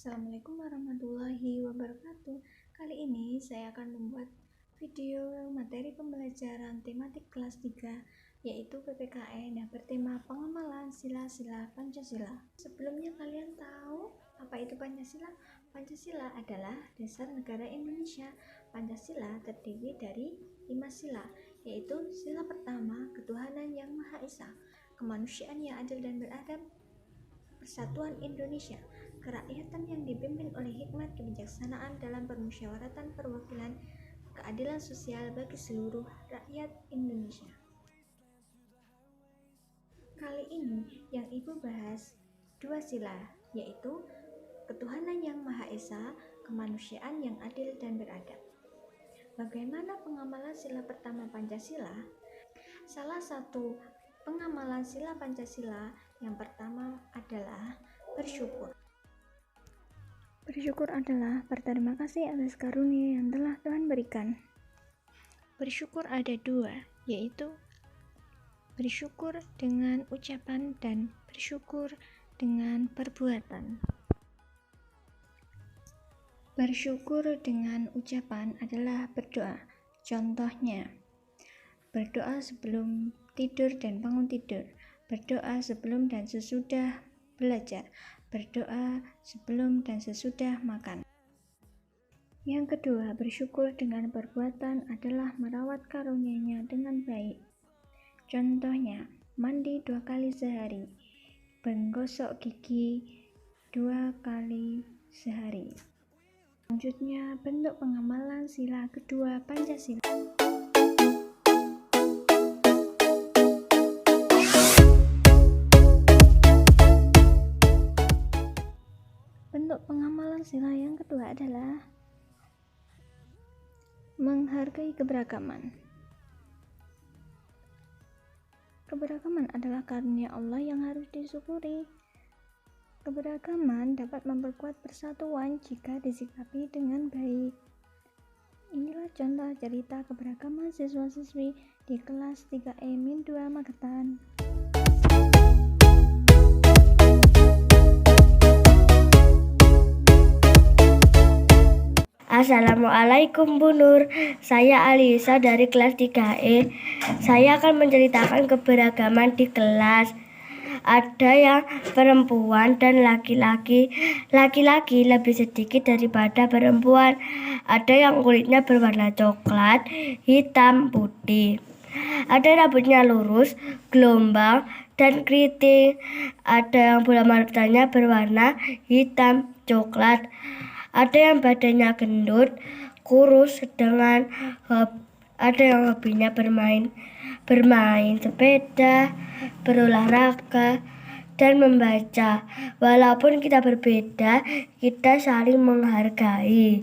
Assalamualaikum warahmatullahi wabarakatuh. Kali ini saya akan membuat video materi pembelajaran tematik kelas 3, yaitu PPKN yang bertema pengamalan sila-sila Pancasila. Sebelumnya kalian tahu apa itu Pancasila? Pancasila adalah dasar negara Indonesia. Pancasila terdiri dari 5 sila, yaitu sila pertama, ketuhanan yang Maha Esa, kemanusiaan yang adil dan beradab, persatuan Indonesia, kerakyatan yang dipimpin oleh hikmat kebijaksanaan dalam permusyawaratan perwakilan, keadilan sosial bagi seluruh rakyat Indonesia. Kali ini yang Ibu bahas 2 sila, yaitu ketuhanan yang Maha Esa, kemanusiaan yang adil dan beradab. Bagaimana pengamalan sila pertama Pancasila? Salah satu pengamalan sila Pancasila yang pertama adalah bersyukur. Bersyukur adalah berterima kasih atas karunia yang telah Tuhan berikan. Bersyukur ada 2, yaitu bersyukur dengan ucapan dan bersyukur dengan perbuatan. Bersyukur dengan ucapan adalah berdoa. Contohnya, berdoa sebelum tidur dan bangun tidur, berdoa sebelum dan sesudah belajar, berdoa sebelum dan sesudah makan. Yang kedua, bersyukur dengan perbuatan adalah merawat karunia-Nya dengan baik. Contohnya, mandi 2 kali sehari, menggosok gigi 2 kali sehari. Selanjutnya, bentuk pengamalan sila kedua Pancasila. Bentuk pengamalan sila yang kedua adalah menghargai keberagaman. Keberagaman adalah karunia Allah yang harus disyukuri. Keberagaman dapat memperkuat persatuan jika disikapi dengan baik. Inilah contoh cerita keberagaman siswa-siswi di kelas 3E-2 Magetan. Assalamualaikum Bu Nur, saya Alisa dari kelas 3E. Saya akan menceritakan keberagaman di kelas. Ada yang perempuan dan laki-laki. Laki-laki lebih sedikit daripada perempuan. Ada yang kulitnya berwarna coklat, hitam, putih. Ada rambutnya lurus, gelombang, dan keriting. Ada yang bola matanya berwarna hitam, coklat. Ada yang badannya gendut, kurus, sedangkan ada yang hobinya bermain sepeda, berolahraga, dan membaca. Walaupun kita berbeda, kita saling menghargai.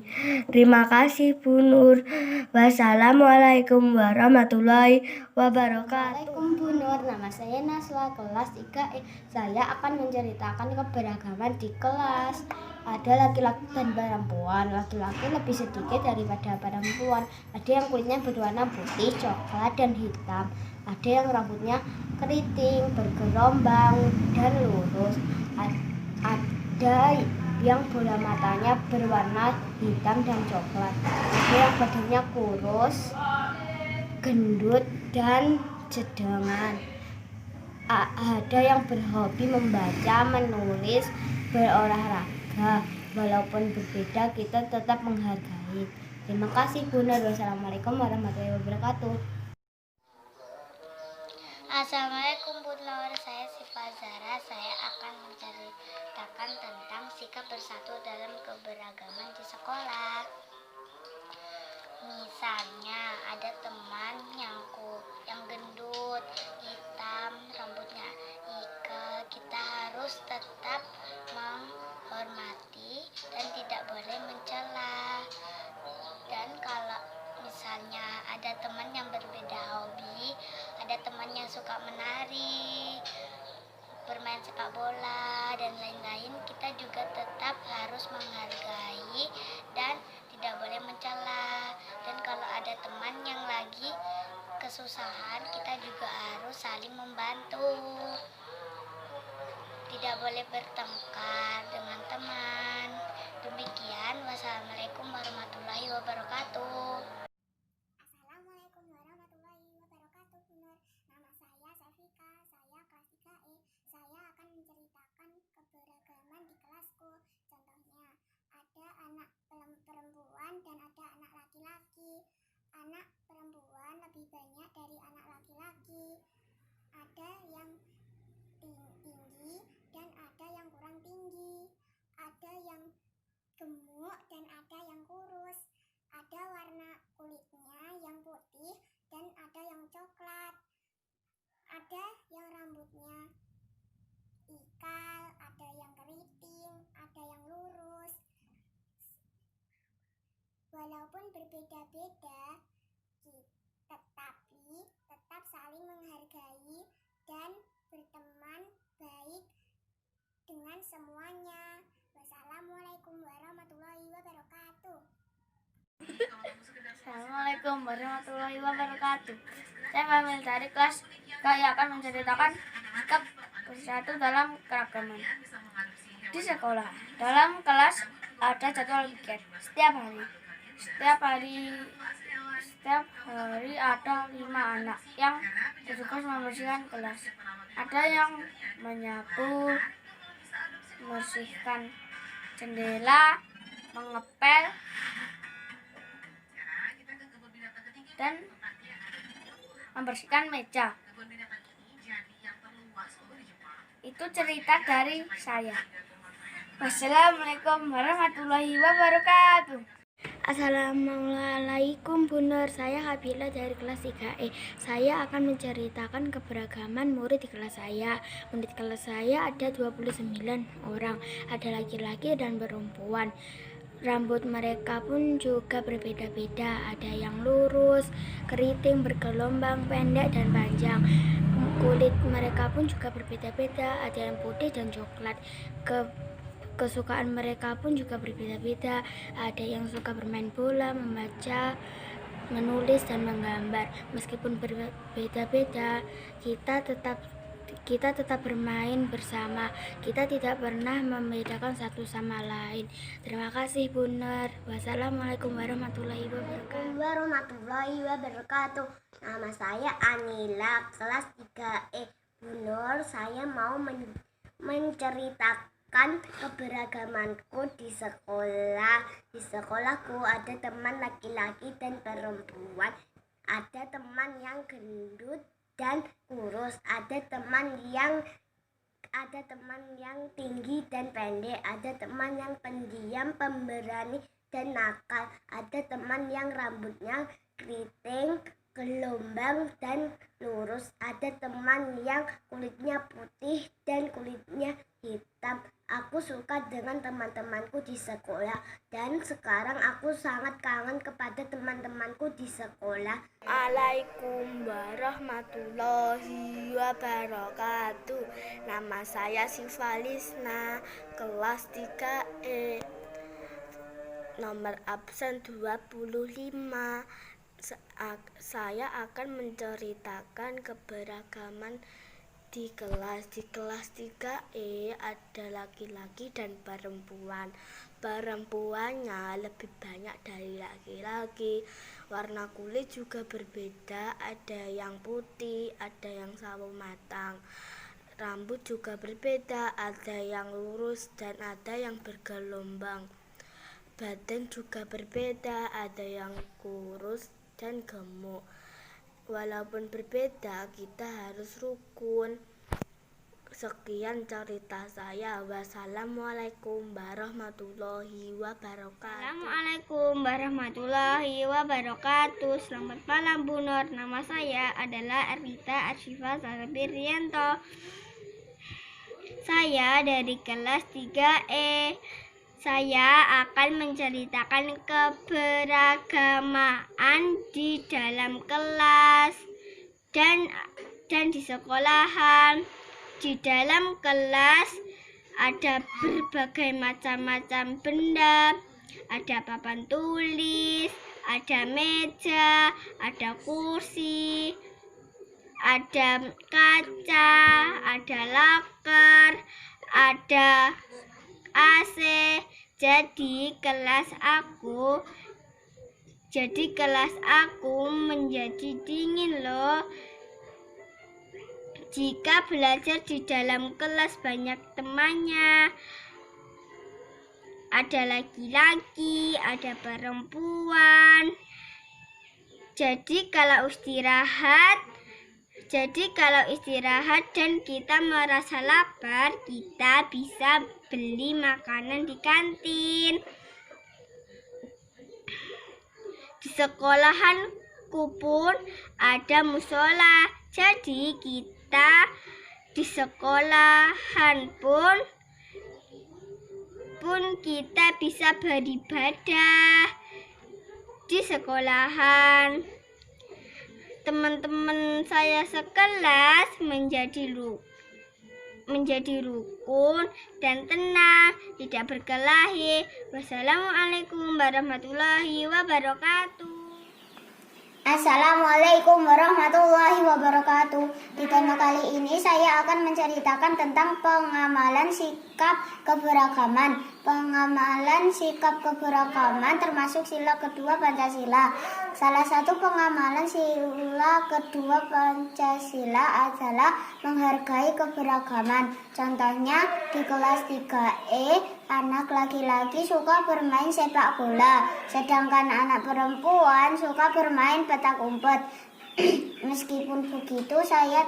Terima kasih Bu Nur. Wassalamualaikum warahmatullahi wabarakatuh. Assalamualaikum Bu Nur, nama saya Naswa, kelas 3E. Saya akan menceritakan keberagaman di kelas. Ada laki-laki dan perempuan. Laki-laki lebih sedikit daripada perempuan. Ada yang kulitnya berwarna putih, coklat, dan hitam. Ada yang rambutnya keriting, bergelombang, dan lurus. Ada yang bola matanya berwarna hitam dan coklat. Ada yang badannya kurus, gendut, dan sedangkan. Ada yang berhobi membaca, menulis, berolahraga. Walaupun berbeda, kita tetap menghargai. Terima kasih Bu Nur. Wassalamualaikum warahmatullahi wabarakatuh. Assalamualaikum Bu Nur, saya Siva Zara. Saya akan menceritakan tentang sikap bersatu dalam keberagaman di sekolah. Misalnya ada teman yang gendut, hitam, rambutnya ikal, kita harus tetap menghormati dan tidak boleh mencela. Dan kalau misalnya ada teman yang berbeda hobi, ada teman yang suka menari, bermain sepak bola, dan lain-lain, kita juga tetap harus menghargai dan tidak boleh mencela. Dan kalau ada teman yang lagi kesusahan, kita juga harus saling membantu. tidak boleh bertengkar dengan teman. Demikian, wassalamualaikum warahmatullahi wabarakatuh. Assalamualaikum warahmatullahi wabarakatuh, Bunur. Nama saya Safika, saya kelas 3E. Saya akan menceritakan keberagaman di kelasku. Contohnya, ada anak perempuan dan ada anak laki-laki. Anak perempuan lebih banyak dari anak laki-laki. Ada yang tinggi dan ada yang kurang tinggi. Ada yang gemuk dan ada yang kurus. Ada warna kulitnya yang putih dan ada yang coklat. Ada yang rambutnya ikal, ada yang keriting, ada yang lurus. Walaupun berbeda-beda, tetapi tetap saling menghargai dan berteman baik dengan semuanya. Wassalamualaikum warahmatullahi wabarakatuh. Assalamualaikum warahmatullahi wabarakatuh. Saya Famil dari kelas yang akan menceritakan sikap bersatu dalam keragaman. Di sekolah, dalam kelas ada jadwal weekend setiap hari. Setiap hari ada 5 anak yang bertugas membersihkan kelas. Ada yang menyapu, membersihkan jendela, mengepel, dan membersihkan meja. Itu cerita dari saya. Wassalamualaikum warahmatullahi wabarakatuh. Assalamualaikum Bunur, saya Habila dari kelas 3E. Saya akan menceritakan keberagaman murid di kelas saya. Murid kelas saya ada 29 orang, ada laki-laki dan perempuan. Rambut mereka pun juga berbeda-beda, ada yang lurus, keriting, bergelombang, pendek, dan panjang. Kulit mereka pun juga berbeda-beda, ada yang putih dan coklat. Kesukaan mereka pun juga berbeda-beda, ada yang suka bermain bola, membaca, menulis, dan menggambar. Meskipun berbeda-beda, kita tetap bermain bersama. Kita tidak pernah membedakan satu sama lain. Terima kasih Bunur. Wassalamualaikum warahmatullahi Wabarakatuh. Nama saya Anila, kelas 3E. Bunur, saya mau menceritakan keberagamanku di sekolah. Di sekolahku ada teman laki-laki dan perempuan. Ada teman yang gendut dan kurus. Ada teman yang tinggi dan pendek. Ada teman yang pendiam, pemberani, dan nakal. Ada teman yang rambutnya keriting, gelombang, dan lurus. Ada teman yang kulitnya putih dan kulitnya hitam. Aku suka dengan teman-temanku di sekolah dan sekarang aku sangat kangen kepada teman-temanku di sekolah. Assalamualaikum warahmatullahi wabarakatuh. Nama saya Sifalisna, kelas 3E, nomor absen 25. Saya akan menceritakan keberagaman di kelas. Di kelas 3E ada laki-laki dan perempuan. Perempuannya lebih banyak dari laki-laki. Warna kulit juga berbeda, ada yang putih, ada yang sawo matang. Rambut juga berbeda, ada yang lurus dan ada yang bergelombang. Badan juga berbeda, ada yang kurus dan gemuk. Walaupun berbeda, kita harus rukun. Sekian cerita saya. Wassalamualaikum warahmatullahi wabarakatuh. Assalamualaikum warahmatullahi wabarakatuh. Selamat malam Bunur. Nama saya adalah Arita Arsyifa Salabirianto. Saya dari kelas 3E. Saya akan menceritakan keberagaman di dalam kelas dan di sekolahan. Di dalam kelas ada berbagai macam-macam benda. Ada papan tulis, ada meja, ada kursi, ada kaca, ada loker, ada AC, jadi kelas aku menjadi dingin loh. Jika belajar di dalam kelas banyak temannya, ada laki-laki, ada perempuan. Jadi kalau istirahat dan kita merasa lapar, kita bisa beli makanan di kantin. Di sekolahanku pun ada musola. Jadi kita di sekolahan pun kita bisa beribadah di sekolahan. Teman-teman saya sekelas menjadi rukun dan tenang, tidak berkelahi. Wassalamualaikum warahmatullahi wabarakatuh. Assalamualaikum warahmatullahi wabarakatuh. Di tema kali ini saya akan menceritakan tentang pengamalan sikap keberagaman. Pengamalan sikap keberagaman termasuk sila kedua Pancasila. Salah satu pengamalan sila kedua Pancasila adalah menghargai keberagaman. Contohnya di kelas 3E, anak laki-laki suka bermain sepak bola, sedangkan anak perempuan suka bermain petak umpet. Meskipun begitu, saya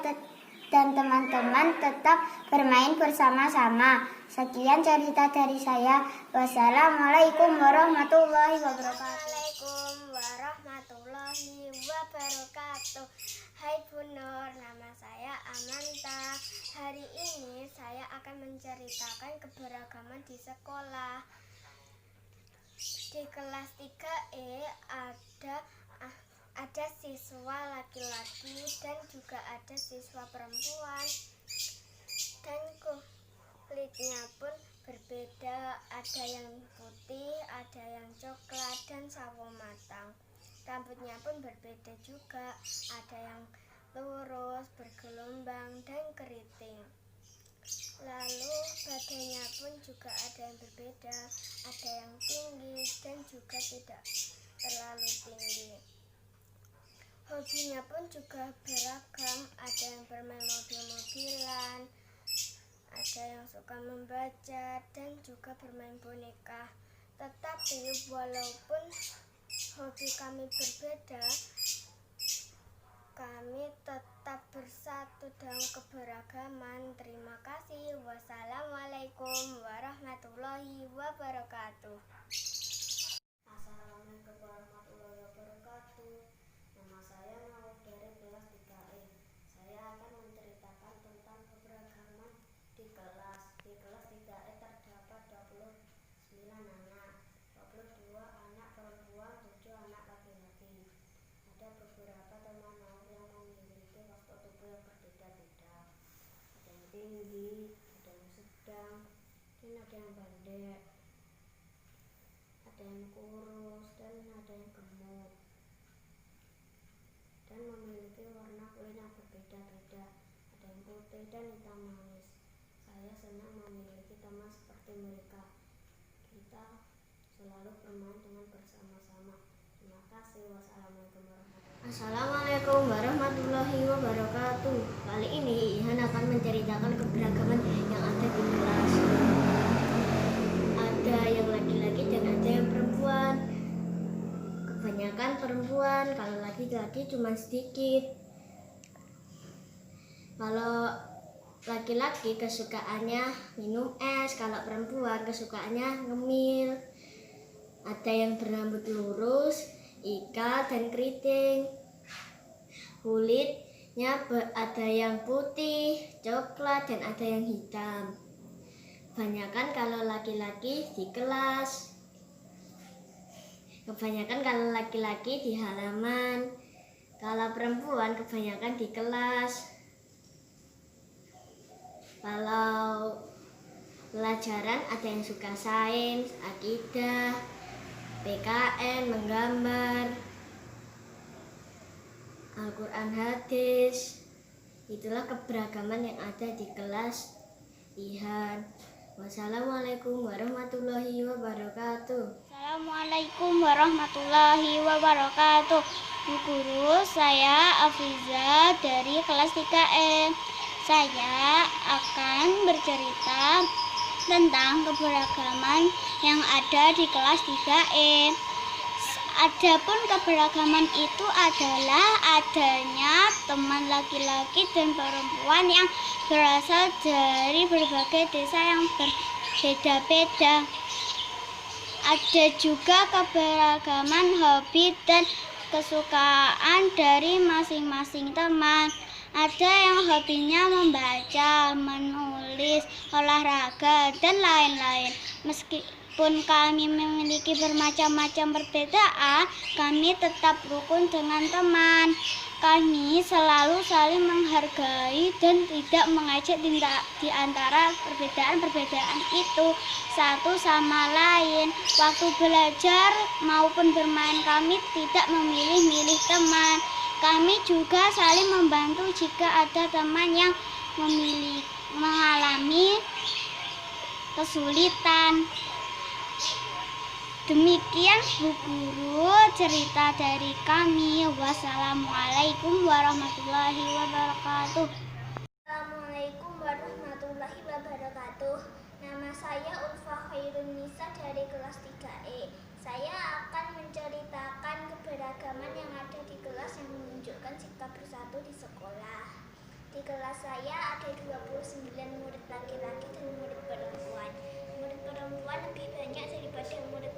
dan teman-teman tetap bermain bersama-sama. Sekian cerita dari saya. Wassalamualaikum warahmatullahi wabarakatuh. Assalamualaikum warahmatullahi wabarakatuh. Hai Bu Nur, nama saya Amanta. Hari ini saya akan menceritakan keberagaman di sekolah. Di kelas 3E ada siswa laki-laki dan juga ada siswa perempuan. Dan kulitnya pun berbeda, ada yang putih, ada yang coklat dan sawo matang. Rambutnya pun berbeda juga, ada yang lurus, bergelombang dan keriting. Lalu badannya pun juga ada yang berbeda, ada yang tinggi dan juga tidak terlalu tinggi. Hobinya pun juga beragam, ada yang bermain mobil-mobilan, ada yang suka membaca dan juga bermain boneka. Tetapi walaupun hobi kami berbeda, kami tetap bersatu dalam keberagaman. Terima kasih. Wassalamualaikum warahmatullahi wabarakatuh. Assalamualaikum warahmatullahi wabarakatuh. Nama saya Maud dari kelas 3E. Saya akan menceritakan tentang keberagaman di kelas. Di kelas 3E terdapat 29 anak, 22 anak perempuan, 7 anak laki-laki. Ada beberapa teman Maud yang memiliki postur tubuh yang berbeda-beda. Ada yang tinggi, ada yang sedang, dan ada yang pendek. Ada yang kurus dan ada yang gemuk. Dan memiliki warna kulit yang berbeda-beda. Ada yang putih dan hitam manis. Saya senang memiliki teman seperti mereka. Kita selalu bermain dengan bersama-sama. Terima kasih. Wassalamualaikum warahmatullahi wabarakatuh. Kali ini Ihan akan menceritakan keberagaman yang ada di kelas. Ada yang laki-laki dan ada yang perempuan. Kebanyakan perempuan, kalau laki-laki cuma sedikit. Kalau laki-laki kesukaannya minum es, kalau perempuan kesukaannya ngemil. Ada yang berambut lurus, ikat dan keriting. Kulitnya ada yang putih, coklat dan ada yang hitam. Kebanyakan kalau laki-laki di kelas. Kebanyakan kalau laki-laki di halaman. Kalau perempuan kebanyakan di kelas. Kalau pelajaran ada yang suka sains, akidah, PKN, menggambar, Al-Quran hadis. Itulah keberagaman yang ada di kelas berlatihan. Wassalamualaikum warahmatullahi wabarakatuh. Assalamualaikum warahmatullahi wabarakatuh. Bu Guru, saya Afiza dari kelas 3E. Saya akan bercerita tentang keberagaman yang ada di kelas 3E. Adapun keberagaman itu adalah adanya teman laki-laki dan perempuan yang berasal dari berbagai desa yang berbeda-beda. Ada juga keberagaman hobi dan kesukaan dari masing-masing teman. Ada yang hobinya membaca, menulis, olahraga, dan lain-lain. Meskipun kami memiliki bermacam-macam perbedaan, kami tetap rukun dengan teman. Kami selalu saling menghargai dan tidak mengejek di antara perbedaan-perbedaan itu satu sama lain. Waktu belajar maupun bermain kami tidak memilih-milih teman. Kami juga saling membantu jika ada teman yang mengalami kesulitan. Demikian Bu Guru cerita dari kami. Wassalamualaikum warahmatullahi wabarakatuh. Assalamualaikum warahmatullahi wabarakatuh. Nama saya Ulfa Khairun Nisa dari kelas 3E. Saya akan menceritakan keberagaman yang ada di kelas yang menunjukkan sikap bersatu di sekolah. Di kelas saya ada 29 murid laki-laki dan murid perempuan. Murid perempuan lebih banyak daripada murid